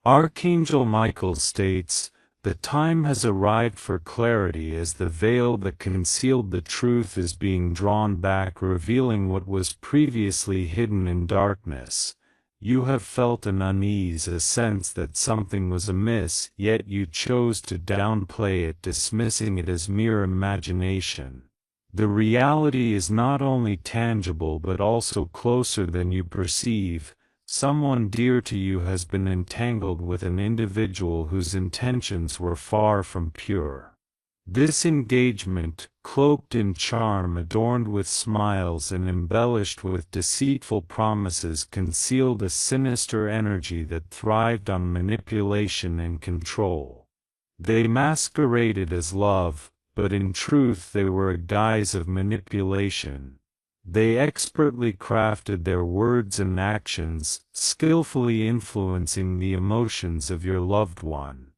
Archangel Michael states, "The time has arrived for clarity as the veil that concealed the truth is being drawn back, revealing what was previously hidden in darkness. You have felt an unease, a sense that something was amiss, yet you chose to downplay it, dismissing it as mere imagination. The reality is not only tangible but also closer than you perceive. Someone dear to you has been entangled with an individual whose intentions were far from pure. This engagement, cloaked in charm, adorned with smiles and embellished with deceitful promises, concealed a sinister energy that thrived on manipulation and control. They masqueraded as love, but in truth they were a guise of manipulation. They expertly crafted their words and actions, skillfully influencing the emotions of your loved one.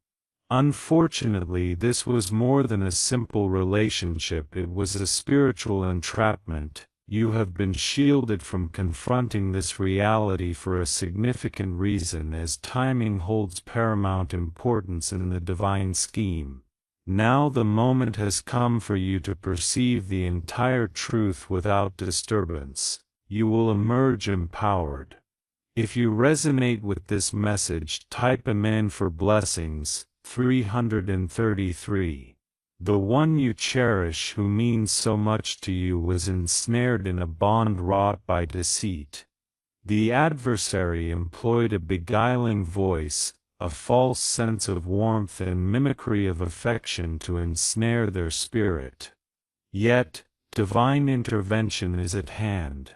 Unfortunately, this was more than a simple relationship, it was a spiritual entrapment. You have been shielded from confronting this reality for a significant reason, as timing holds paramount importance in the divine scheme. Now the moment has come for you to perceive the entire truth without disturbance. You will emerge empowered. If you resonate with this message, type Amen for blessings. 333. The one you cherish, who means so much to you, was ensnared in a bond wrought by deceit. The adversary employed a beguiling voice, a false sense of warmth and mimicry of affection to ensnare their spirit. Yet, divine intervention is at hand.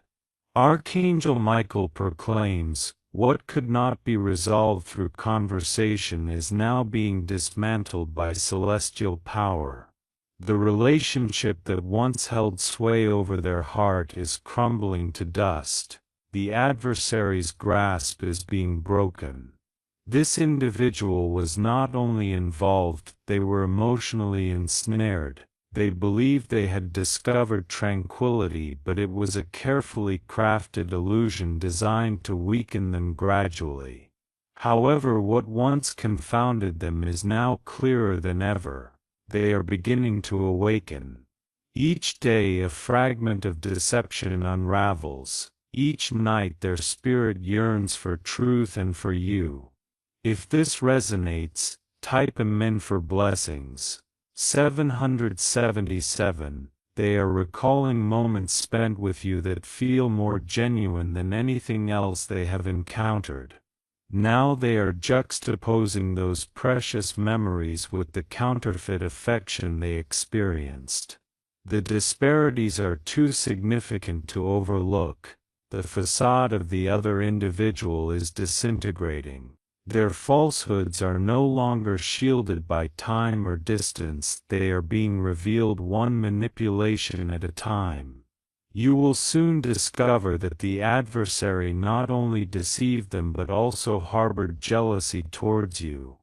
Archangel Michael proclaims, "What could not be resolved through conversation is now being dismantled by celestial power." The relationship that once held sway over their heart is crumbling to dust. The adversary's grasp is being broken. This individual was not only involved, they were emotionally ensnared. They believed they had discovered tranquility, but it was a carefully crafted illusion designed to weaken them gradually. However, what once confounded them is now clearer than ever. They are beginning to awaken. Each day a fragment of deception unravels. Each night their spirit yearns for truth and for you. If this resonates, type Amen for blessings. 777. They are recalling moments spent with you that feel more genuine than anything else they have encountered. Now they are juxtaposing those precious memories with the counterfeit affection they experienced. The disparities are too significant to overlook. The facade of the other individual is disintegrating. Their falsehoods are no longer shielded by time or distance, they are being revealed one manipulation at a time. You will soon discover that the adversary not only deceived them but also harbored jealousy towards you.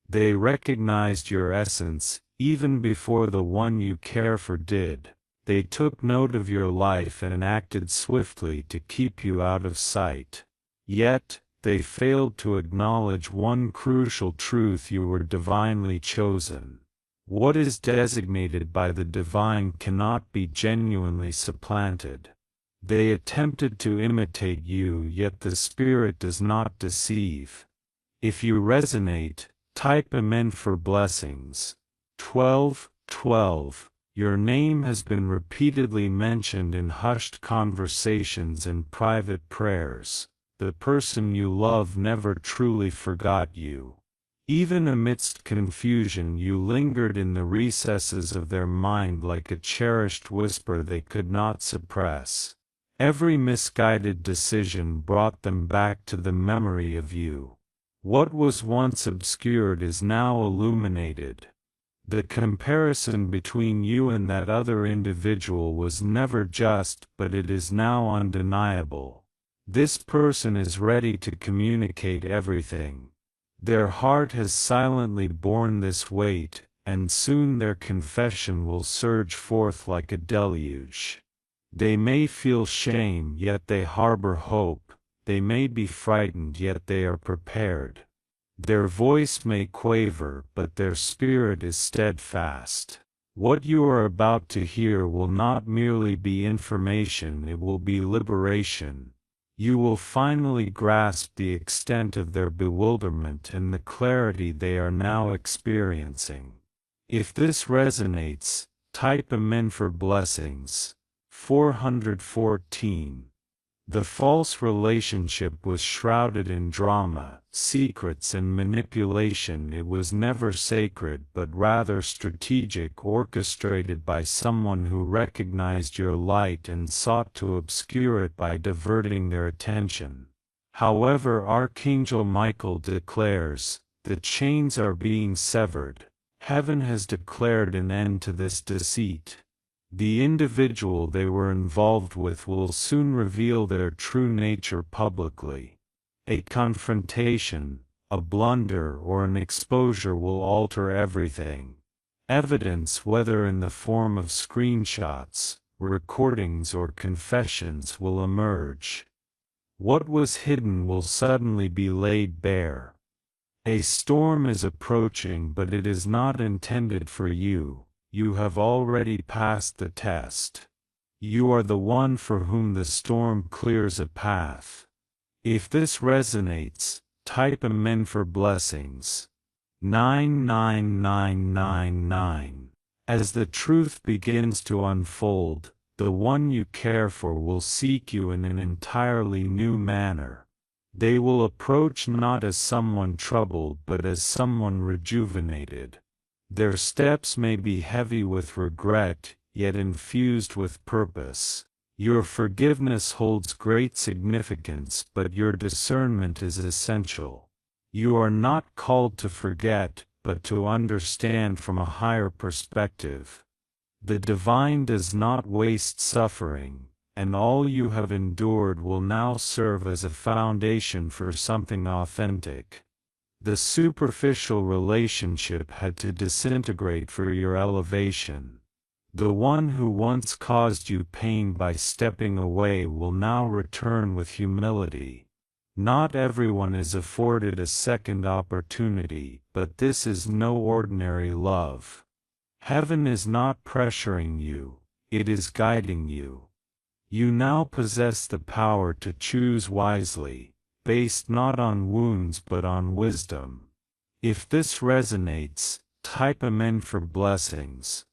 They recognized your essence, even before the one you care for did. They took note of your life and acted swiftly to keep you out of sight. Yet, they failed to acknowledge one crucial truth: you were divinely chosen. What is designated by the divine cannot be genuinely supplanted. They attempted to imitate you, yet the Spirit does not deceive. If you resonate, type Amen for blessings. 12:12. Your name has been repeatedly mentioned in hushed conversations and private prayers. The person you love never truly forgot you. Even amidst confusion, you lingered in the recesses of their mind like a cherished whisper they could not suppress. Every misguided decision brought them back to the memory of you. What was once obscured is now illuminated. The comparison between you and that other individual was never just, but it is now undeniable. This person is ready to communicate everything. Their heart has silently borne this weight, and soon their confession will surge forth like a deluge. They may feel shame, yet they harbor hope. They may be frightened, yet they are prepared. Their voice may quaver, but their spirit is steadfast. What you are about to hear will not merely be information, it will be liberation. You will finally grasp the extent of their bewilderment and the clarity they are now experiencing. If this resonates, type Amen for blessings. 414. The false relationship was shrouded in drama, secrets and manipulation. It was never sacred but rather strategic, orchestrated by someone who recognized your light and sought to obscure it by diverting their attention. However, Archangel Michael declares, the chains are being severed. Heaven has declared an end to this deceit. The individual they were involved with will soon reveal their true nature publicly. A confrontation, a blunder or an exposure will alter everything. Evidence, whether in the form of screenshots, recordings or confessions, will emerge. What was hidden will suddenly be laid bare. A storm is approaching, but it is not intended for you. You have already passed the test. You are the one for whom the storm clears a path. If this resonates, type Amen for blessings. 99999. As the truth begins to unfold, the one you care for will seek you in an entirely new manner. They will approach not as someone troubled but as someone rejuvenated. Their steps may be heavy with regret, yet infused with purpose. Your forgiveness holds great significance, but your discernment is essential. You are not called to forget, but to understand from a higher perspective. The divine does not waste suffering, and all you have endured will now serve as a foundation for something authentic. The superficial relationship had to disintegrate for your elevation. The one who once caused you pain by stepping away will now return with humility. Not everyone is afforded a second opportunity, but this is no ordinary love. Heaven is not pressuring you, it is guiding you. You now possess the power to choose wisely, based not on wounds but on wisdom. If this resonates, type Amen for blessings.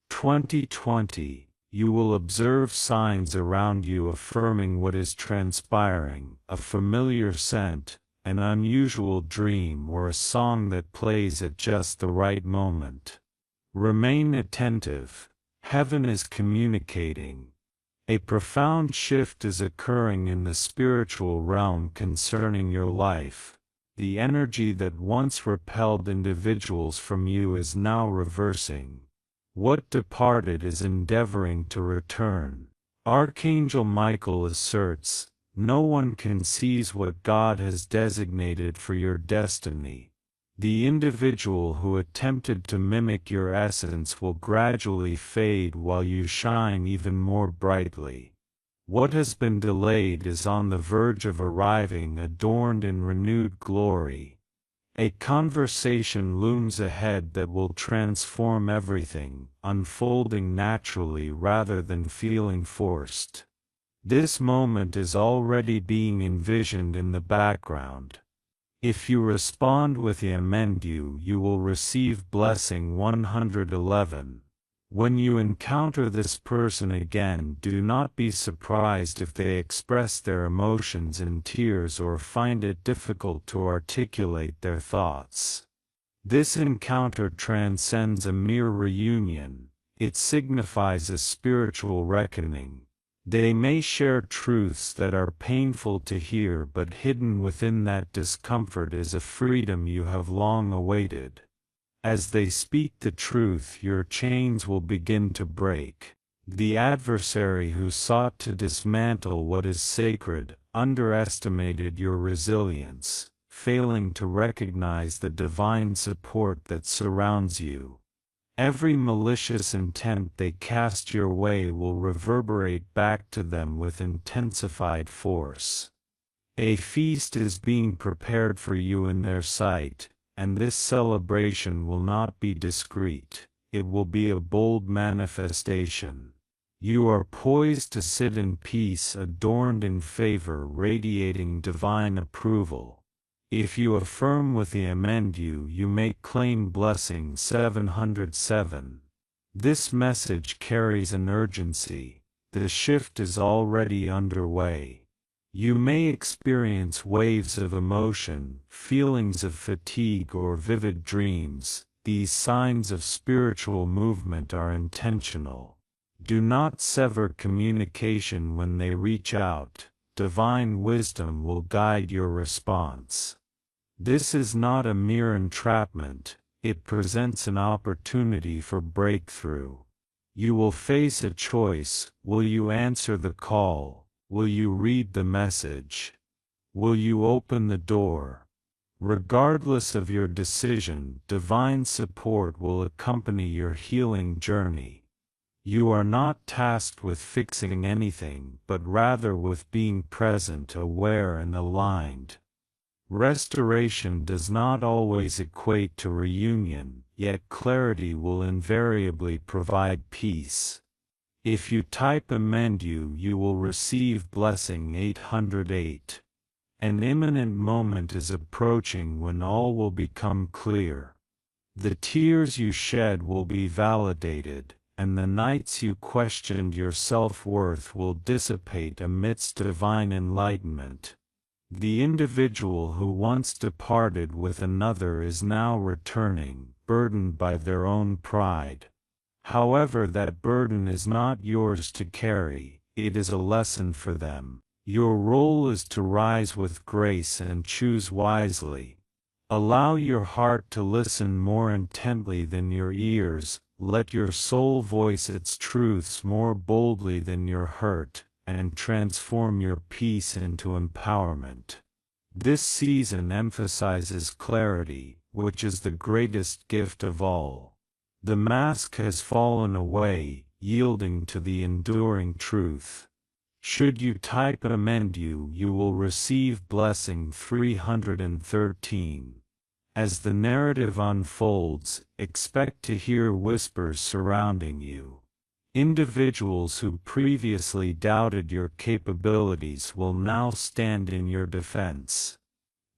2020. You will observe signs around you affirming what is transpiring, a familiar scent, an unusual dream or a song that plays at just the right moment. Remain attentive. Heaven is communicating. A profound shift is occurring in the spiritual realm concerning your life. The energy that once repelled individuals from you is now reversing. What departed is endeavoring to return. Archangel Michael asserts, no one can seize what God has designated for your destiny. The individual who attempted to mimic your essence will gradually fade while you shine even more brightly. What has been delayed is on the verge of arriving, adorned in renewed glory. A conversation looms ahead that will transform everything, unfolding naturally rather than feeling forced. This moment is already being envisioned in the background. If you respond with Amen, you will receive blessing 111. When you encounter this person again, do not be surprised if they express their emotions in tears or find it difficult to articulate their thoughts. This encounter transcends a mere reunion, it signifies a spiritual reckoning. They may share truths that are painful to hear, but hidden within that discomfort is a freedom you have long awaited. As they speak the truth, your chains will begin to break. The adversary who sought to dismantle what is sacred underestimated your resilience, failing to recognize the divine support that surrounds you. Every malicious intent they cast your way will reverberate back to them with intensified force. A feast is being prepared for you in their sight, and this celebration will not be discreet, it will be a bold manifestation. You are poised to sit in peace, adorned in favor, radiating divine approval. If you affirm with the amendu, you may claim blessing 707. This message carries an urgency. The shift is already underway. You may experience waves of emotion, feelings of fatigue or vivid dreams. These signs of spiritual movement are intentional. Do not sever communication when they reach out. Divine wisdom will guide your response. This is not a mere entrapment, it presents an opportunity for breakthrough. You will face a choice. Will you answer the call? Will you read the message? Will you open the door? Regardless of your decision, divine support will accompany your healing journey. You are not tasked with fixing anything, but rather with being present, aware, and aligned. Restoration does not always equate to reunion, yet clarity will invariably provide peace. If you type amendu, you will receive blessing 808. An imminent moment is approaching when all will become clear. The tears you shed will be validated, and the nights you questioned your self-worth will dissipate amidst divine enlightenment. The individual who once departed with another is now returning, burdened by their own pride. However, that burden is not yours to carry, it is a lesson for them. Your role is to rise with grace and choose wisely. Allow your heart to listen more intently than your ears, let your soul voice its truths more boldly than your hurt, and transform your peace into empowerment. This season emphasizes clarity, which is the greatest gift of all. The mask has fallen away, yielding to the enduring truth. Should you type amendu, you will receive blessing 313. As the narrative unfolds, expect to hear whispers surrounding you. Individuals who previously doubted your capabilities will now stand in your defense.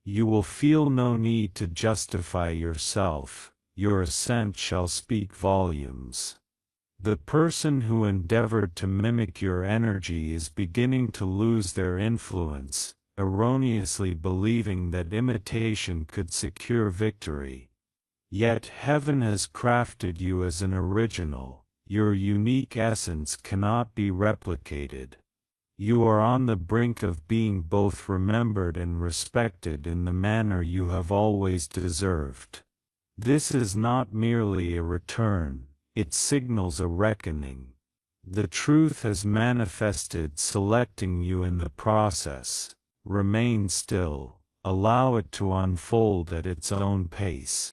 You will feel no need to justify yourself. Your ascent shall speak volumes. The person who endeavored to mimic your energy is beginning to lose their influence, erroneously believing that imitation could secure victory. Yet heaven has crafted you as an original. Your unique essence cannot be replicated. You are on the brink of being both remembered and respected in the manner you have always deserved. This is not merely a return, it signals a reckoning. The truth has manifested, selecting you in the process. Remain still, allow it to unfold at its own pace.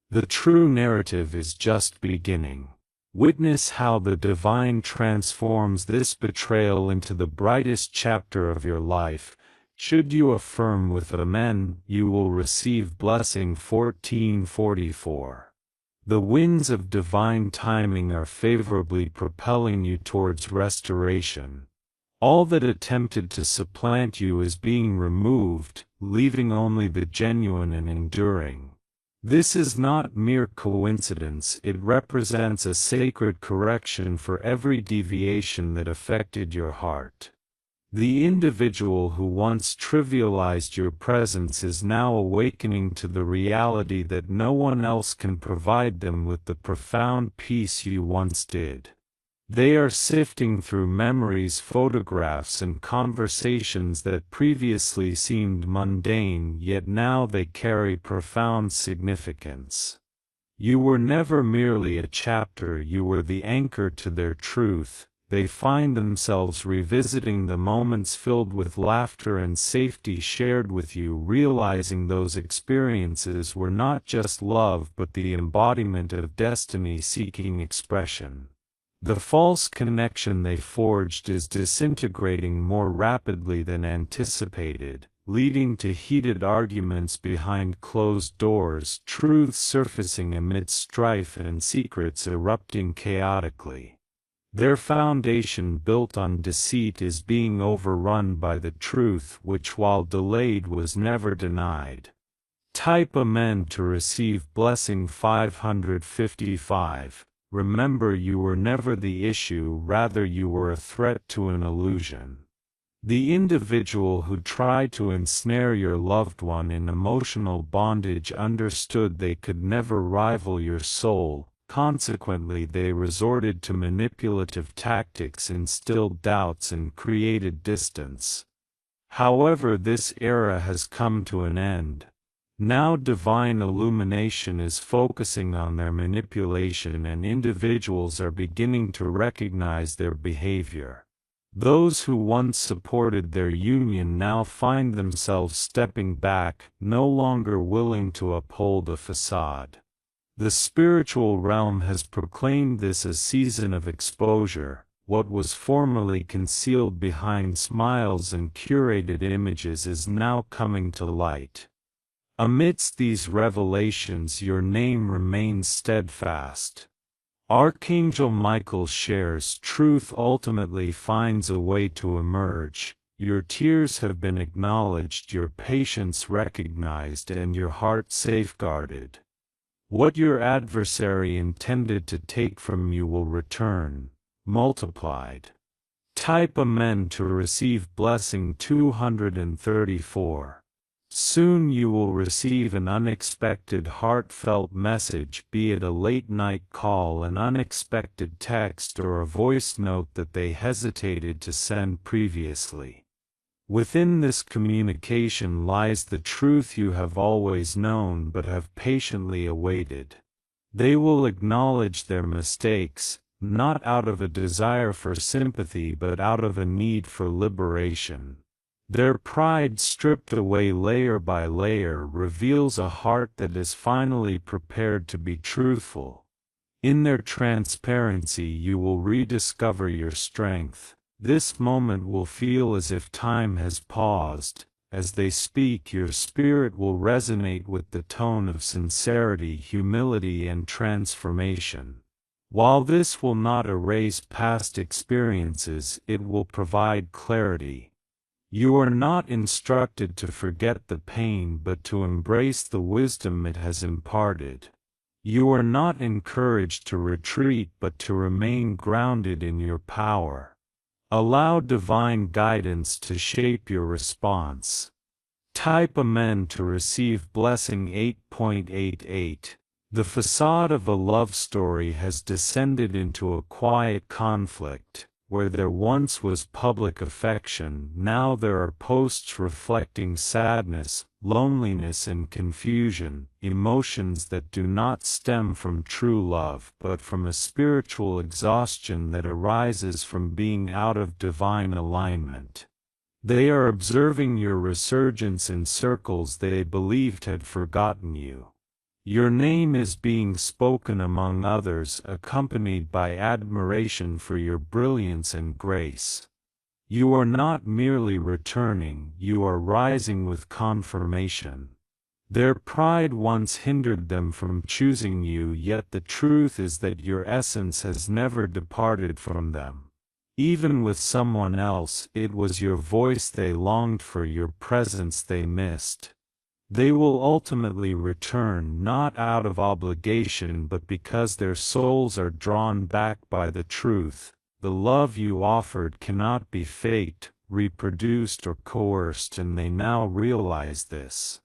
The true narrative is just beginning. Witness how the divine transforms this betrayal into the brightest chapter of your life. Should you affirm with amen, you will receive blessing 1444. The winds of divine timing are favorably propelling you towards restoration. All that attempted to supplant you is being removed, leaving only the genuine and enduring. This is not mere coincidence, it represents a sacred correction for every deviation that affected your heart. The individual who once trivialized your presence is now awakening to the reality that no one else can provide them with the profound peace you once did. They are sifting through memories, photographs, and conversations that previously seemed mundane, yet now they carry profound significance. You were never merely a chapter, you were the anchor to their truth. They find themselves revisiting the moments filled with laughter and safety shared with you, realizing those experiences were not just love but the embodiment of destiny seeking expression. The false connection they forged is disintegrating more rapidly than anticipated, leading to heated arguments behind closed doors, truth surfacing amidst strife and secrets erupting chaotically. Their foundation built on deceit is being overrun by the truth which while delayed was never denied. Type Amen to receive blessing 555. Remember, you were never the issue, rather you were a threat to an illusion. The individual who tried to ensnare your loved one in emotional bondage understood they could never rival your soul. Consequently, they resorted to manipulative tactics, instilled doubts, and created distance. However, this era has come to an end. Now divine illumination is focusing on their manipulation, and individuals are beginning to recognize their behavior. Those who once supported their union now find themselves stepping back, no longer willing to uphold a facade. The spiritual realm has proclaimed this a season of exposure. What was formerly concealed behind smiles and curated images is now coming to light. Amidst these revelations, your name remains steadfast. Archangel Michael shares truth ultimately finds a way to emerge. Your tears have been acknowledged, your patience recognized, and your heart safeguarded. What your adversary intended to take from you will return, multiplied. Type Amen to receive blessing 234. Soon you will receive an unexpected heartfelt message, be it a late-night call, an unexpected text, or a voice note that they hesitated to send previously. Within this communication lies the truth you have always known but have patiently awaited. They will acknowledge their mistakes, not out of a desire for sympathy but out of a need for liberation. Their pride, stripped away layer by layer, reveals a heart that is finally prepared to be truthful. In their transparency you will rediscover your strength. This moment will feel as if time has paused. As they speak, your spirit will resonate with the tone of sincerity, humility, and transformation. While this will not erase past experiences, it will provide clarity. You are not instructed to forget the pain but to embrace the wisdom it has imparted. You are not encouraged to retreat but to remain grounded in your power. Allow divine guidance to shape your response. Type Amen to receive blessing 8.88. The facade of a love story has descended into a quiet conflict. Where there once was public affection, now there are posts reflecting sadness, loneliness, and confusion, emotions that do not stem from true love but from a spiritual exhaustion that arises from being out of divine alignment. They are observing your resurgence in circles they believed had forgotten you. Your name is being spoken among others, accompanied by admiration for your brilliance and grace. You are not merely returning, you are rising with confirmation. Their pride once hindered them from choosing you, yet the truth is that your essence has never departed from them. Even with someone else, it was your voice they longed for, your presence they missed. They will ultimately return, not out of obligation but because their souls are drawn back by the truth. The love you offered cannot be faked, reproduced, or coerced, and they now realize this.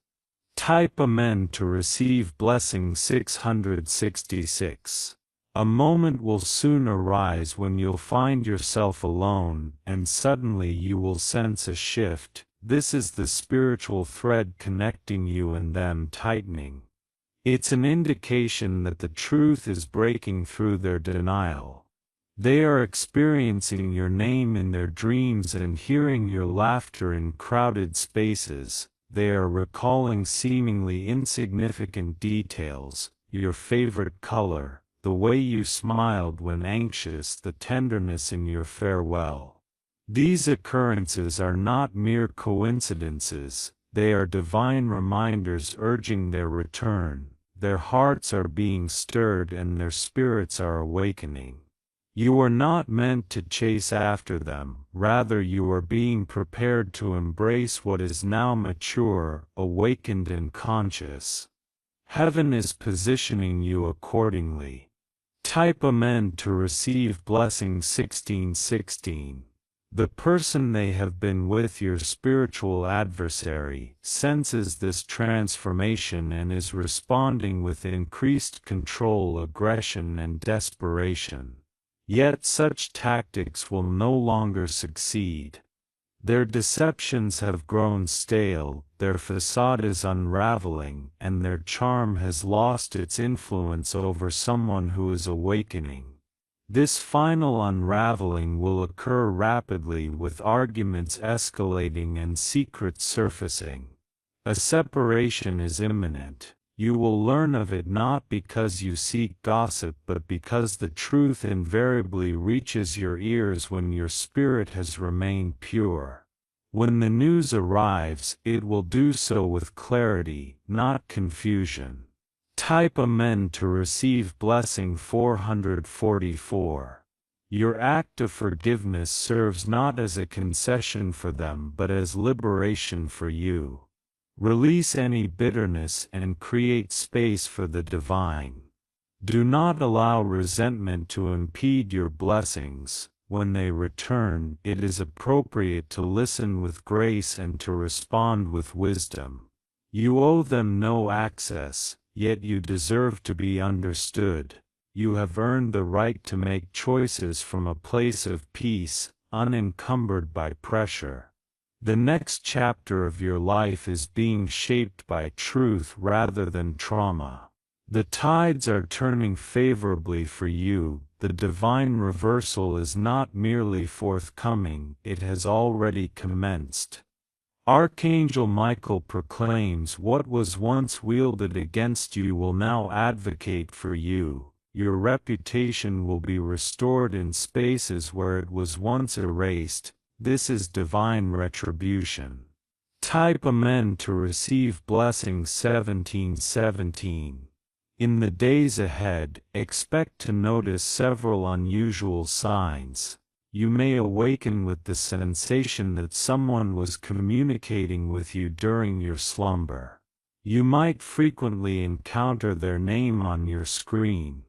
Type Amen to receive blessing 666. A moment will soon arise when you'll find yourself alone, and suddenly you will sense a shift. This is the spiritual thread connecting you and them tightening. It's an indication that the truth is breaking through their denial. They are experiencing your name in their dreams and hearing your laughter in crowded spaces. They are recalling seemingly insignificant details, your favorite color, the way you smiled when anxious, the tenderness in your farewell. These occurrences are not mere coincidences, They are divine reminders urging their return. Their hearts are being stirred and their spirits are awakening. You are not meant to chase after them, rather you are being prepared to embrace what is now mature, awakened and conscious. Heaven is positioning you accordingly. Type Amen to receive blessing 1616. The person they have been with, your spiritual adversary, senses this transformation and is responding with increased control, aggression and desperation. Yet such tactics will no longer succeed. Their deceptions have grown stale, their facade is unraveling, and their charm has lost its influence over someone who is awakening. This final unraveling will occur rapidly, with arguments escalating and secrets surfacing. A separation is imminent. You will learn of it not because you seek gossip but because the truth invariably reaches your ears when your spirit has remained pure. When the news arrives, it will do so with clarity, not confusion. Type Amen to receive blessing 444. Your act of forgiveness serves not as a concession for them but as liberation for you. Release any bitterness and create space for the divine. Do not allow resentment to impede your blessings. When they return, it is appropriate to listen with grace and to respond with wisdom. You owe them no access, yet you deserve to be understood. You have earned the right to make choices from a place of peace, unencumbered by pressure. The next chapter of your life is being shaped by truth rather than trauma. The tides are turning favorably for you. The divine reversal is not merely forthcoming, it has already commenced. Archangel Michael proclaims, what was once wielded against you will now advocate for you. Your reputation will be restored in spaces where it was once erased. This is divine retribution. Type Amen to receive blessing 1717. In the days ahead, expect to notice several unusual signs. You may awaken with the sensation that someone was communicating with you during your slumber. You might frequently encounter their name on your screen.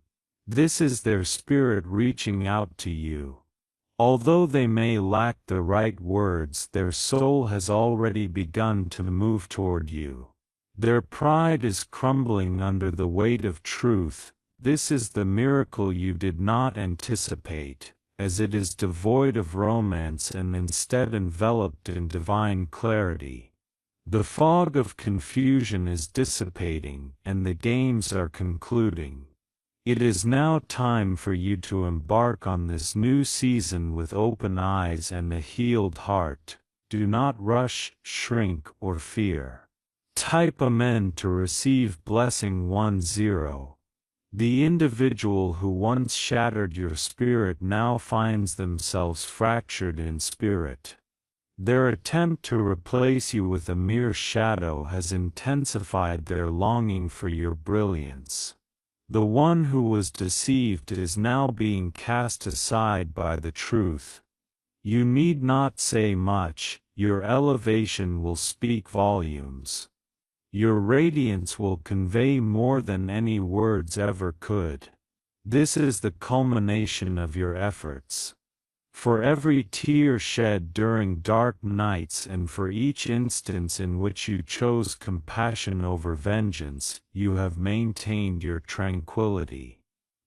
This is their spirit reaching out to you. Although they may lack the right words, their soul has already begun to move toward you. Their pride is crumbling under the weight of truth. This is the miracle you did not anticipate, as it is devoid of romance and instead enveloped in divine clarity. The fog of confusion is dissipating, and the games are concluding. It is now time for you to embark on this new season with open eyes and a healed heart. Do not rush, shrink, or fear. Type Amen to receive blessing 10. The individual who once shattered your spirit now finds themselves fractured in spirit. Their attempt to replace you with a mere shadow has intensified their longing for your brilliance. The one who was deceived is now being cast aside by the truth. You need not say much, your elevation will speak volumes. Your radiance will convey more than any words ever could. This is the culmination of your efforts. For every tear shed during dark nights and for each instance in which you chose compassion over vengeance, you have maintained your tranquility.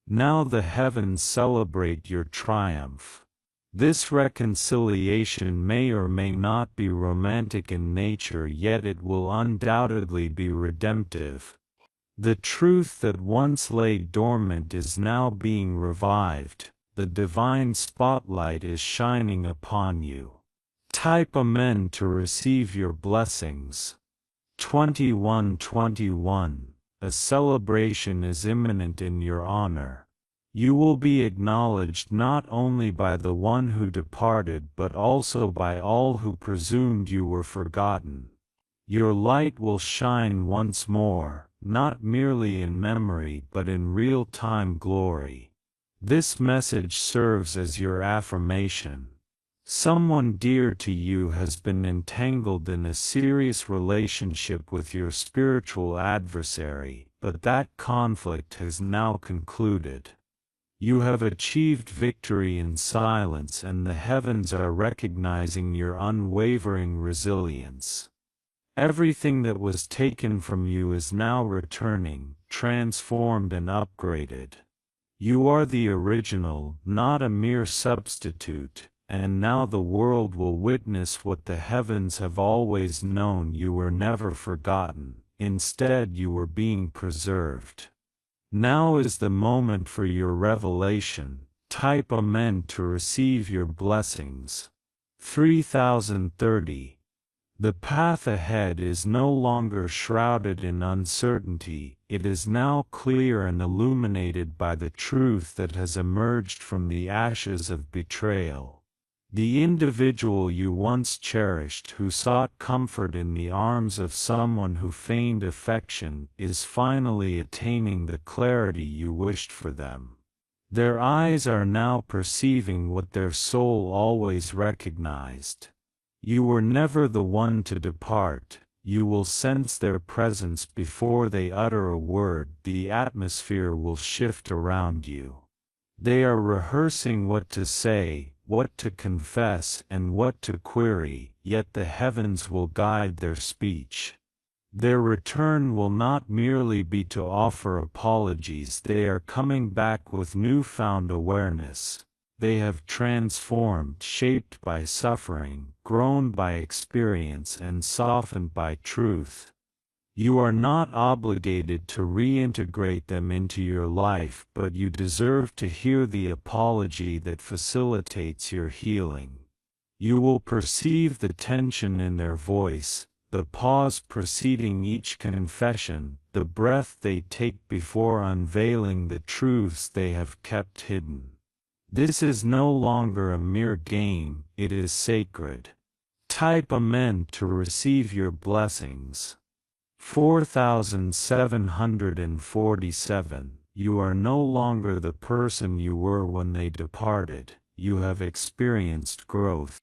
Now the heavens celebrate your triumph. This reconciliation may or may not be romantic in nature, yet it will undoubtedly be redemptive. The truth that once lay dormant is now being revived. The divine spotlight is shining upon you. Type Amen to receive your blessings. 2121. A celebration is imminent in your honor. You will be acknowledged not only by the one who departed but also by all who presumed you were forgotten. Your light will shine once more, not merely in memory but in real-time glory. This message serves as your affirmation. Someone dear to you has been entangled in a serious relationship with your spiritual adversary, but that conflict has now concluded. You have achieved victory in silence, and the heavens are recognizing your unwavering resilience. Everything that was taken from you is now returning, transformed and upgraded. You are the original, not a mere substitute, and now the world will witness what the heavens have always known: you were never forgotten, instead you were being preserved. Now is the moment for your revelation. Type Amen to receive your blessings. 3030. The path ahead is no longer shrouded in uncertainty, it is now clear and illuminated by the truth that has emerged from the ashes of betrayal. The individual you once cherished, who sought comfort in the arms of someone who feigned affection, is finally attaining the clarity you wished for them. Their eyes are now perceiving what their soul always recognized. You were never the one to depart. You will sense their presence before they utter a word. The atmosphere will shift around you. They are rehearsing what to say, what to confess, and what to query, yet the heavens will guide their speech. Their return will not merely be to offer apologies. They are coming back with newfound awareness. They have transformed, shaped by suffering, grown by experience, and softened by truth. You are not obligated to reintegrate them into your life, but you deserve to hear the apology that facilitates your healing. You will perceive the tension in their voice, the pause preceding each confession, the breath they take before unveiling the truths they have kept hidden. This is no longer a mere game, it is sacred. Type Amen to receive your blessings. 4747. You are no longer the person you were when they departed. You have experienced growth.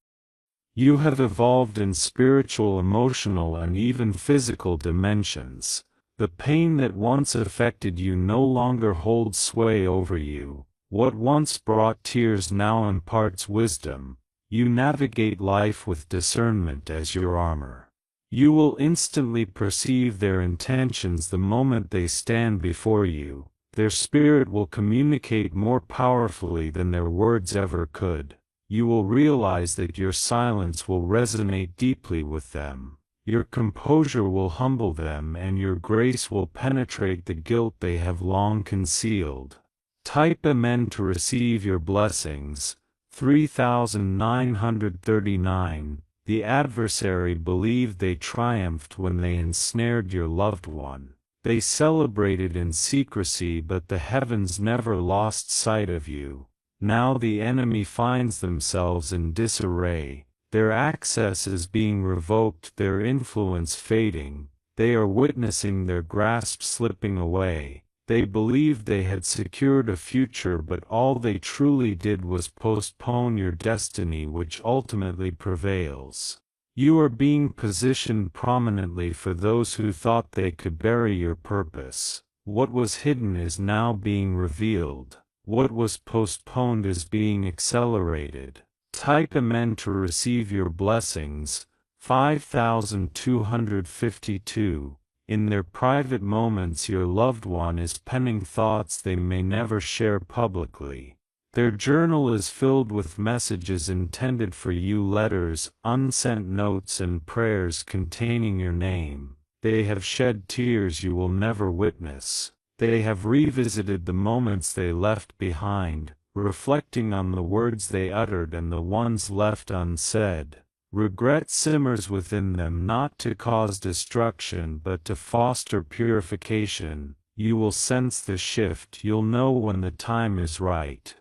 You have evolved in spiritual, emotional, and even physical dimensions. The pain that once affected you no longer holds sway over you. What once brought tears now imparts wisdom. You navigate life with discernment as your armor. You will instantly perceive their intentions the moment they stand before you. Their spirit will communicate more powerfully than their words ever could. You will realize that your silence will resonate deeply with them. Your composure will humble them, and your grace will penetrate the guilt they have long concealed. Type Amen to receive your blessings. 3939. The adversary believed they triumphed when they ensnared your loved one. They celebrated in secrecy, but the heavens never lost sight of you. Now the enemy finds themselves in disarray. Their access is being revoked, their influence fading. They are witnessing their grasp slipping away. They believed they had secured a future, but all they truly did was postpone your destiny, which ultimately prevails. You are being positioned prominently for those who thought they could bury your purpose. What was hidden is now being revealed. What was postponed is being accelerated. Type Amen to receive your blessings. 5252. In their private moments, your loved one is penning thoughts they may never share publicly. Their journal is filled with messages intended for you, letters, unsent notes, and prayers containing your name. They have shed tears you will never witness. They have revisited the moments they left behind, reflecting on the words they uttered and the ones left unsaid. Regret simmers within them, not to cause destruction but to foster purification. You will sense the shift. You'll know when the time is right.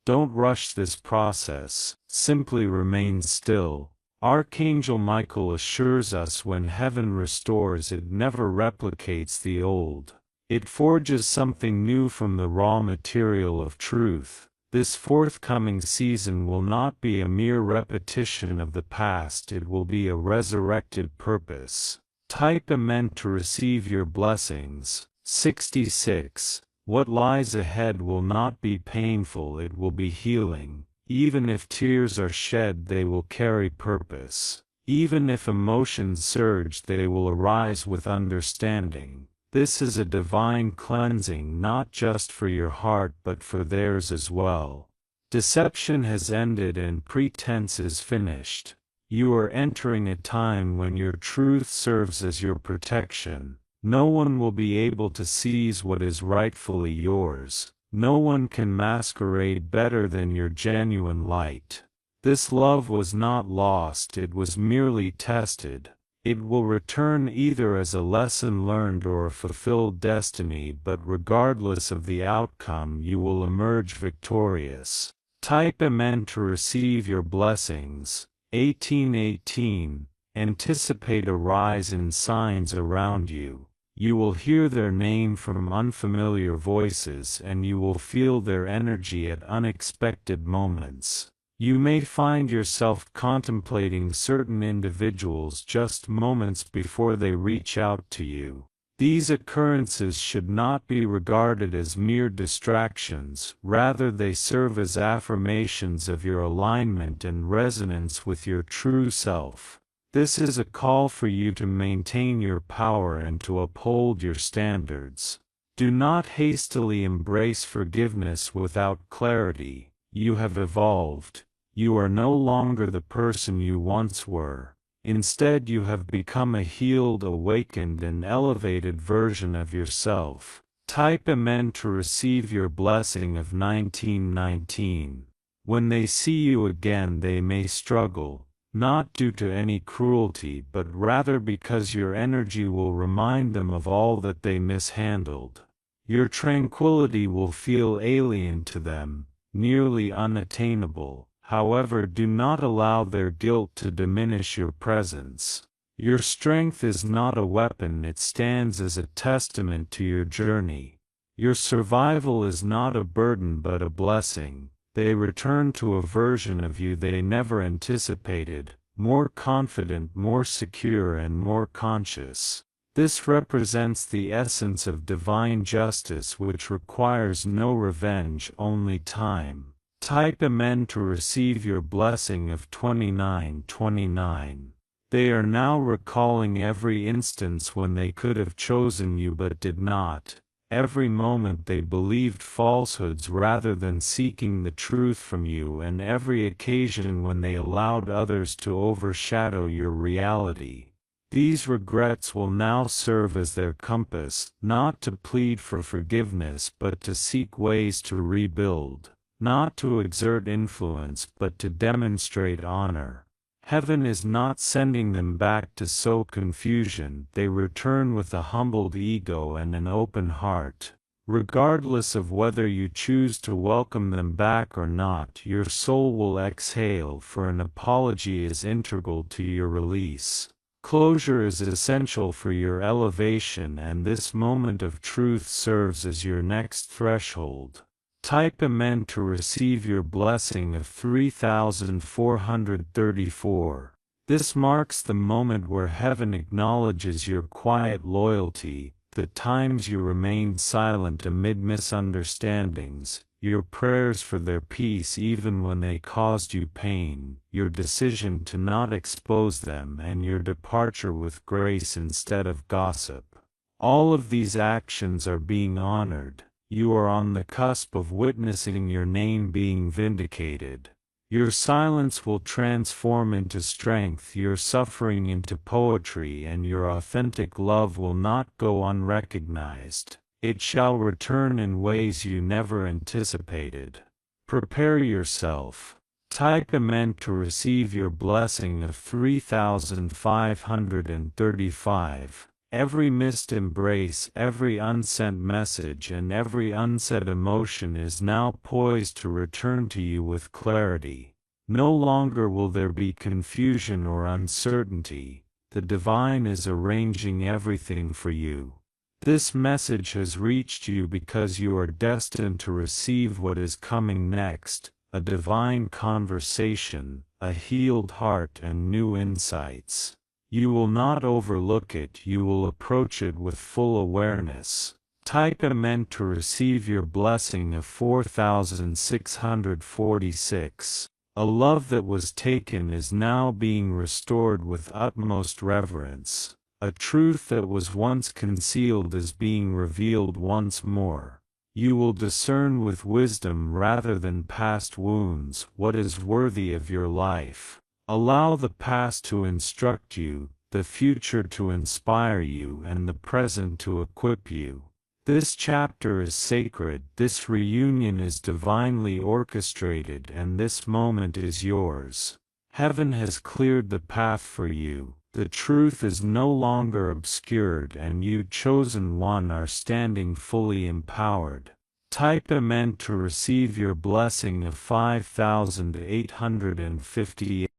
Don't rush this process. Simply remain still. Archangel Michael assures us when heaven restores, it never replicates the old. It forges something new from the raw material of truth. This forthcoming season will not be a mere repetition of the past, it will be a resurrected purpose. Type Amen to receive your blessings. 66. What lies ahead will not be painful, it will be healing. Even if tears are shed, they will carry purpose. Even if emotions surge, they will arise with understanding. This is a divine cleansing, not just for your heart but for theirs as well. Deception has ended and pretense is finished. You are entering a time when your truth serves as your protection. No one will be able to seize what is rightfully yours. No one can masquerade better than your genuine light. This love was not lost, it was merely tested. It will return either as a lesson learned or a fulfilled destiny, but regardless of the outcome, you will emerge victorious. Type Amen to receive your blessings. 1818. Anticipate a rise in signs around you. You will hear their name from unfamiliar voices and you will feel their energy at unexpected moments. You may find yourself contemplating certain individuals just moments before they reach out to you. These occurrences should not be regarded as mere distractions, rather they serve as affirmations of your alignment and resonance with your true self. This is a call for you to maintain your power and to uphold your standards. Do not hastily embrace forgiveness without clarity. You have evolved. You are no longer the person you once were. Instead, you have become a healed, awakened, and elevated version of yourself. Type Amen to receive your blessing of 1919. When they see you again, they may struggle, not due to any cruelty but rather because your energy will remind them of all that they mishandled. Your tranquility will feel alien to them, nearly unattainable. However, do not allow their guilt to diminish your presence. Your strength is not a weapon, it stands as a testament to your journey. Your survival is not a burden but a blessing. They return to a version of you they never anticipated, more confident, more secure, and more conscious. This represents the essence of divine justice, which requires no revenge, only time. Type Amen to receive your blessing of 2929. They are now recalling every instance when they could have chosen you but did not, every moment they believed falsehoods rather than seeking the truth from you, and every occasion when they allowed others to overshadow your reality. These regrets will now serve as their compass, not to plead for forgiveness but to seek ways to rebuild. Not to exert influence but to demonstrate honor. Heaven is not sending them back to sow confusion, they return with a humbled ego and an open heart. Regardless of whether you choose to welcome them back or not, your soul will exhale, for an apology is integral to your release. Closure is essential for your elevation, and this moment of truth serves as your next threshold. Type Amen to receive your blessing of 3434. This marks the moment where heaven acknowledges your quiet loyalty, the times you remained silent amid misunderstandings, your prayers for their peace even when they caused you pain, your decision to not expose them, and your departure with grace instead of gossip. All of these actions are being honored. You are on the cusp of witnessing your name being vindicated. Your silence will transform into strength, your suffering into poetry, and your authentic love will not go unrecognized. It shall return in ways you never anticipated. Prepare yourself. Type Amen to receive your blessing of 3535. Every missed embrace, every unsent message, and every unsaid emotion is now poised to return to you with clarity. No longer will there be confusion or uncertainty. The divine is arranging everything for you. This message has reached you because you are destined to receive what is coming next, a divine conversation, a healed heart and new insights. You will not overlook it, you will approach it with full awareness. Type Amen to receive your blessing of 4646. A love that was taken is now being restored with utmost reverence. A truth that was once concealed is being revealed once more. You will discern with wisdom rather than past wounds what is worthy of your life. Allow the past to instruct you, the future to inspire you, and the present to equip you. This chapter is sacred, this reunion is divinely orchestrated, and this moment is yours. Heaven has cleared the path for you. The truth is no longer obscured, and you, chosen one, are standing fully empowered. Type Amen to receive your blessing of 5858.